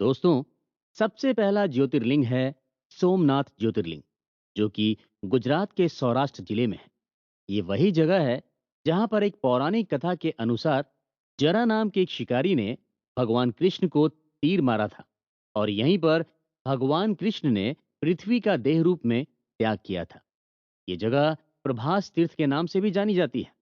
दोस्तों, सबसे पहला ज्योतिर्लिंग है सोमनाथ ज्योतिर्लिंग, जो कि गुजरात के सौराष्ट्र जिले में है। ये वही जगह है जहां पर एक पौराणिक कथा के अनुसार जरा नाम के एक शिकारी ने भगवान कृष्ण को तीर मारा था और यहीं पर भगवान कृष्ण ने पृथ्वी का देह रूप में त्याग किया था। ये जगह प्रभास तीर्थ के नाम से भी जानी जाती है।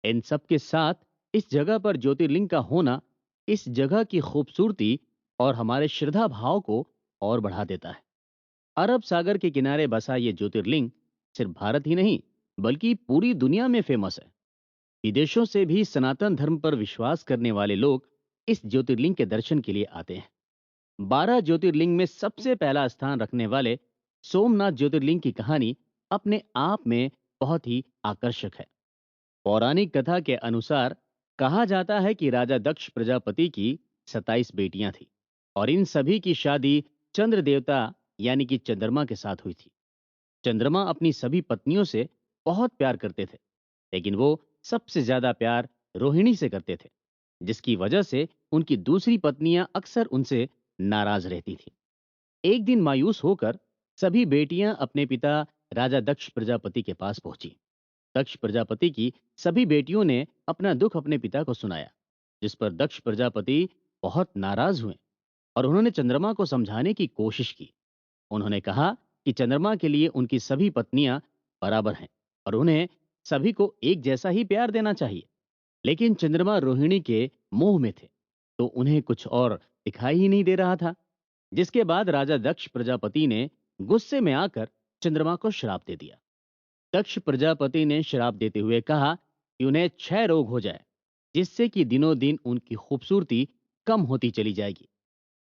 इन सब के साथ इस जगह पर ज्योतिर्लिंग का होना इस जगह की खूबसूरती और हमारे श्रद्धा भाव को और बढ़ा देता है। अरब सागर के किनारे बसा ये ज्योतिर्लिंग सिर्फ भारत ही नहीं, बल्कि पूरी दुनिया में फेमस है। विदेशों से भी सनातन धर्म पर विश्वास करने वाले लोग इस ज्योतिर्लिंग के दर्शन के लिए आते हैं। 12 ज्योतिर्लिंग में सबसे पहला स्थान रखने वाले सोमनाथ ज्योतिर्लिंग की कहानी अपने आप में बहुत ही आकर्षक है। पौराणिक कथा के अनुसार कहा जाता है कि राजा दक्ष प्रजापति की 27 बेटियां थी और इन सभी की शादी चंद्र देवता यानी कि चंद्रमा के साथ हुई थी। चंद्रमा अपनी सभी पत्नियों से बहुत प्यार करते थे, लेकिन वो सबसे ज्यादा प्यार रोहिणी से करते थे, जिसकी वजह से उनकी दूसरी पत्नियां अक्सर उनसे नाराज रहती थी। एक दिन मायूस होकर सभी बेटियां अपने पिता राजा दक्ष प्रजापति के पास पहुंची। दक्ष प्रजापति की सभी बेटियों ने अपना दुख अपने पिता को सुनाया, जिस पर दक्ष प्रजापति बहुत नाराज हुए और उन्होंने चंद्रमा को समझाने की कोशिश की। उन्होंने कहा कि चंद्रमा के लिए उनकी सभी पत्नियां बराबर हैं और उन्हें सभी को एक जैसा ही प्यार देना चाहिए। लेकिन चंद्रमा रोहिणी के मोह में थे, तो उन्हें कुछ और दिखाई ही नहीं दे रहा था। जिसके बाद राजा दक्ष प्रजापति ने गुस्से में आकर चंद्रमा को श्राप दे दिया। दक्ष प्रजापति ने श्राप देते हुए कहा कि उन्हें क्षय रोग हो जाए, जिससे कि दिनों दिन उनकी खूबसूरती कम होती चली जाएगी।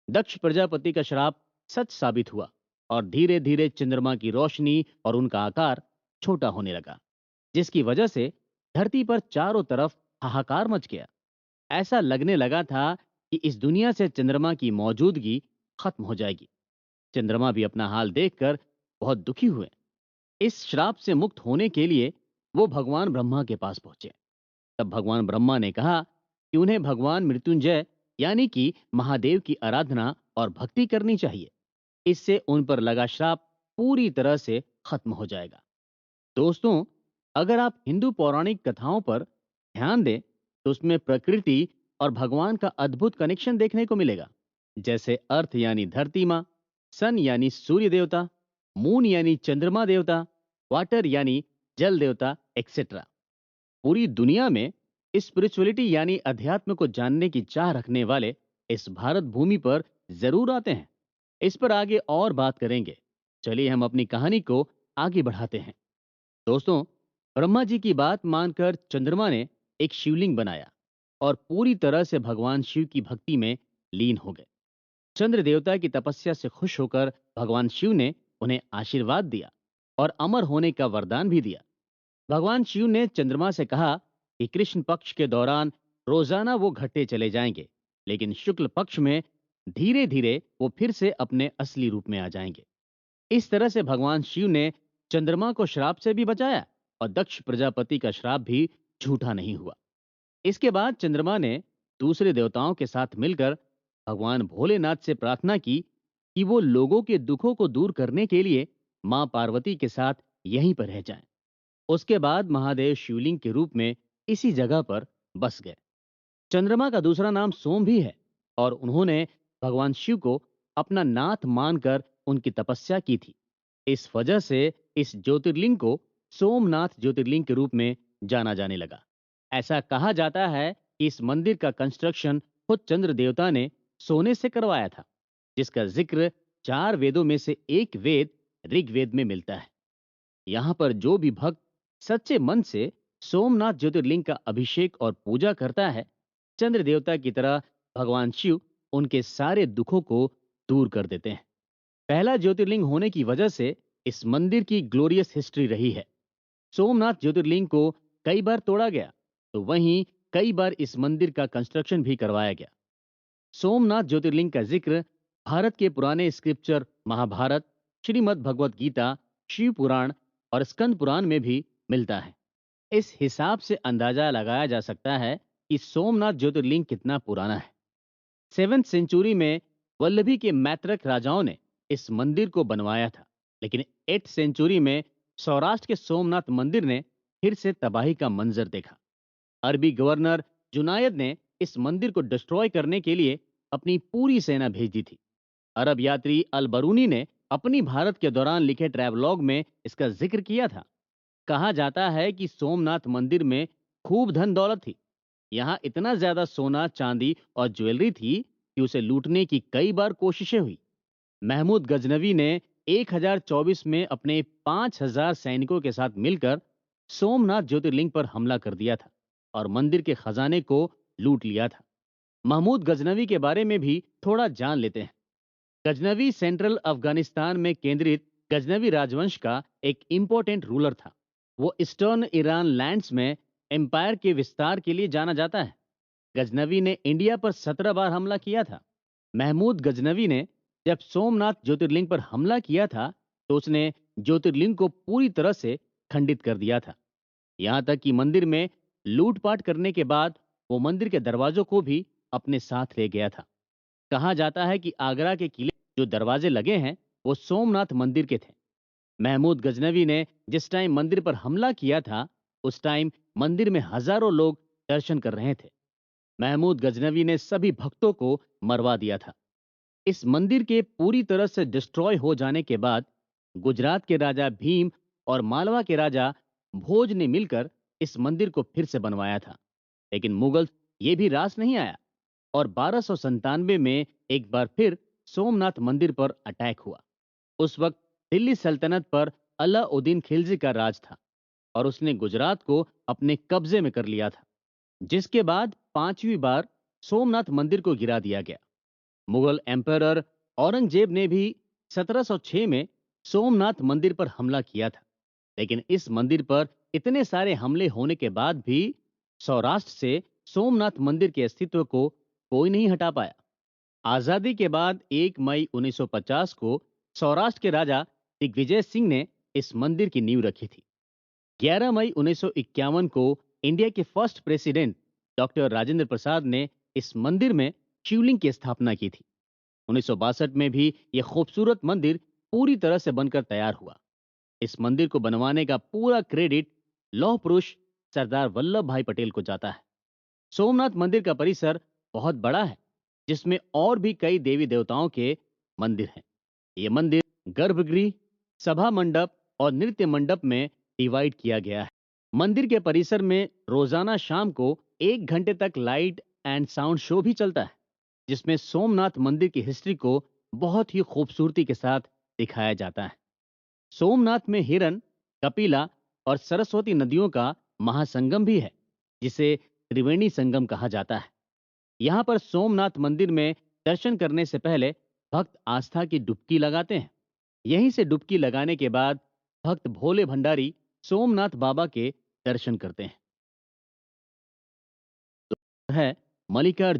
दक्ष प्रजापति का श्राप सच साबित हुआ और धीरे धीरे चंद्रमा की रोशनी और उनका आकार छोटा होने लगा, जिसकी वजह से धरती पर चारों तरफ हाहाकार मच गया। ऐसा लगने लगा था कि इस दुनिया से चंद्रमा की मौजूदगी खत्म हो जाएगी। चंद्रमा भी अपना हाल देखकर बहुत दुखी हुए। इस श्राप से मुक्त होने के लिए वो भगवान ब्रह्मा के पास पहुंचे। तब भगवान ब्रह्मा ने कहा कि उन्हें भगवान मृत्युंजय यानी कि महादेव की आराधना और भक्ति करनी चाहिए। इससे उन पर लगा श्राप पूरी तरह से खत्म हो जाएगा। दोस्तों, अगर आप हिंदू पौराणिक कथाओं पर ध्यान दें तो उसमें प्रकृति और भगवान का अद्भुत कनेक्शन देखने को मिलेगा। जैसे अर्थ यानी धरती माँ, सन यानी सूर्य देवता, मून यानी चंद्रमा देवता, वाटर यानी जल देवता, एक्सेट्रा। पूरी दुनिया में स्पिरिचुअलिटी यानी अध्यात्म को जानने की चाह रखने वाले इस भारत भूमि पर जरूर आते हैं। इस पर आगे और बात करेंगे। चलिए हम अपनी कहानी को आगे बढ़ाते हैं। दोस्तों, ब्रह्मा जी की बात मानकर चंद्रमा ने एक शिवलिंग बनाया और पूरी तरह से भगवान शिव की भक्ति में लीन हो गए। चंद्र देवता की तपस्या से खुश होकर भगवान शिव ने उन्हें आशीर्वाद दिया और अमर होने का वरदान भी दिया। भगवान शिव ने चंद्रमा से कहा कि कृष्ण पक्ष के दौरान रोजाना वो घटते चले जाएंगे, लेकिन शुक्ल पक्ष में धीरे धीरे वो फिर से अपने असली रूप में आ जाएंगे। इस तरह से भगवान शिव ने चंद्रमा को श्राप से भी बचाया और दक्ष प्रजापति का श्राप भी झूठा नहीं हुआ। इसके बाद चंद्रमा ने दूसरे देवताओं के साथ मिलकर भगवान भोलेनाथ से प्रार्थना की कि वो लोगों के दुखों को दूर करने के लिए मां पार्वती के साथ यहीं पर रह जाएं। उसके बाद महादेव शिवलिंग के रूप में इसी जगह पर बस गए। चंद्रमा का दूसरा नाम सोम भी है और उन्होंने भगवान शिव को अपना नाथ मानकर उनकी तपस्या की थी। इस वजह से इस ज्योतिर्लिंग को सोमनाथ ज्योतिर्लिंग के रूप में जाना जाने लगा। ऐसा कहा जाता है कि इस मंदिर का कंस्ट्रक्शन खुद चंद्र देवता ने सोने से करवाया था, जिसका जिक्र 4 वेदों में से एक वेद ऋग्वेद में मिलता है। यहाँ पर जो भी भक्त सच्चे मन से सोमनाथ ज्योतिर्लिंग का अभिषेक और पूजा करता है, चंद्र देवता की तरह भगवान शिव उनके सारे दुखों को दूर कर देते हैं। पहला ज्योतिर्लिंग होने की वजह से इस मंदिर की ग्लोरियस हिस्ट्री रही है। सोमनाथ ज्योतिर्लिंग को कई बार तोड़ा गया, तो वहीं कई बार इस मंदिर का कंस्ट्रक्शन भी करवाया गया। सोमनाथ ज्योतिर्लिंग का जिक्र भारत के पुराने स्क्रिप्चर महाभारत, श्रीमद् भगवत गीता, शिव पुराण और स्कंद पुराण में भी मिलता है। इस हिसाब से अंदाजा लगाया जा सकता है कि सोमनाथ ज्योतिर्लिंग कितना पुराना है। 7th सेंचुरी में वल्लभी के मैत्रक राजाओं ने इस मंदिर को बनवाया था, लेकिन 8th सेंचुरी में सौराष्ट्र के सोमनाथ मंदिर ने फिर से तबाही का मंजर देखा। अरबी गवर्नर जुनायद ने इस मंदिर को डिस्ट्रॉय करने के लिए अपनी पूरी सेना भेज दी थी। अरब यात्री अल बरूनी ने अपनी भारत के दौरान लिखे ट्रैवलॉग में इसका जिक्र किया था। कहा जाता है कि सोमनाथ मंदिर में खूब धन दौलत थी। यहाँ इतना ज्यादा सोना, चांदी और ज्वेलरी थी कि उसे लूटने की कई बार कोशिशें हुई। महमूद गजनवी ने 1024 में अपने 5000 सैनिकों के साथ मिलकर सोमनाथ ज्योतिर्लिंग पर हमला कर दिया था और मंदिर के खजाने को लूट लिया था। महमूद गजनवी के बारे में भी थोड़ा जान लेते हैं। गजनवी सेंट्रल अफगानिस्तान में केंद्रित गजनवी राजवंश का एक इंपॉर्टेंट रूलर था। वो ईस्टर्न ईरान लैंड्स में एम्पायर के विस्तार के लिए जाना जाता है। गजनवी ने इंडिया पर 17 बार हमला किया था। महमूद गजनवी ने जब सोमनाथ ज्योतिर्लिंग पर हमला किया था, तो उसने ज्योतिर्लिंग को पूरी तरह से खंडित कर दिया था। यहाँ तक कि मंदिर में लूटपाट करने के बाद वो मंदिर के दरवाजों को भी अपने साथ ले गया था। कहा जाता है कि आगरा के किले जो दरवाजे लगे हैं, वो सोमनाथ मंदिर के थे। महमूद गजनवी ने जिस टाइम मंदिर पर हमला किया था, उस टाइम मंदिर में हजारों लोग दर्शन कर रहे थे। महमूद गजनवी ने सभी भक्तों को मरवा दिया था। इस मंदिर के पूरी तरह से डिस्ट्रॉय हो जाने के बाद गुजरात के राजा भीम और मालवा के राजा भोज ने मिलकर इस मंदिर को फिर से बनवाया था। लेकिन मुगल ये भी रास नहीं आया और 1297 में एक बार फिर सोमनाथ मंदिर पर अटैक हुआ। उस वक्त दिल्ली सल्तनत पर अलाउद्दीन खिलजी का राज था और उसने गुजरात को अपने कब्जे में कर लिया था, जिसके बाद पांचवी बार सोमनाथ मंदिर को गिरा दिया गया। मुगल एम्परर औरंगजेब ने भी 1706 में सोमनाथ मंदिर पर हमला किया था, लेकिन इस मंदिर पर इतने सारे हमले होने के बाद भी सौराष्ट्र से सोमनाथ मंदिर के अस्तित्व को कोई नहीं हटा पाया। आजादी के बाद 1 मई 1950 को सौराष्ट्र के राजा दिग्विजय सिंह ने इस मंदिर की नींव रखी थी। 11 मई 1951 को इंडिया के first president doctor Rajendra Prasad ने इस मंदिर में शिवलिंग की स्थापना की थी। 1962 में भी यह खूबसूरत मंदिर पूरी तरह से बनकर तैयार हुआ। इस मंदिर को बनवाने का पूरा क्रेडिट लौह पुरुष सरदार वल्लभ भाई पटेल को जाता है। सोमनाथ मंदिर का परिसर बहुत बड़ा है, जिसमें और भी कई देवी देवताओं के मंदिर हैं। ये मंदिर गर्भगृह, सभा मंडप और नृत्य मंडप में डिवाइड किया गया है। मंदिर के परिसर में रोजाना शाम को 1 घंटे तक लाइट एंड साउंड शो भी चलता है, जिसमें सोमनाथ मंदिर की हिस्ट्री को बहुत ही खूबसूरती के साथ दिखाया जाता है। सोमनाथ में हिरन, कपिला और सरस्वती नदियों का महासंगम भी है, जिसे त्रिवेणी संगम कहा जाता है। यहाँ पर सोमनाथ मंदिर में दर्शन करने से पहले भक्त आस्था की डुबकी लगाते हैं। यहीं से डुबकी लगाने के बाद भक्त भोले भंडारी सोमनाथ बाबा के दर्शन करते हैं। तो है मल्लिकार्जुन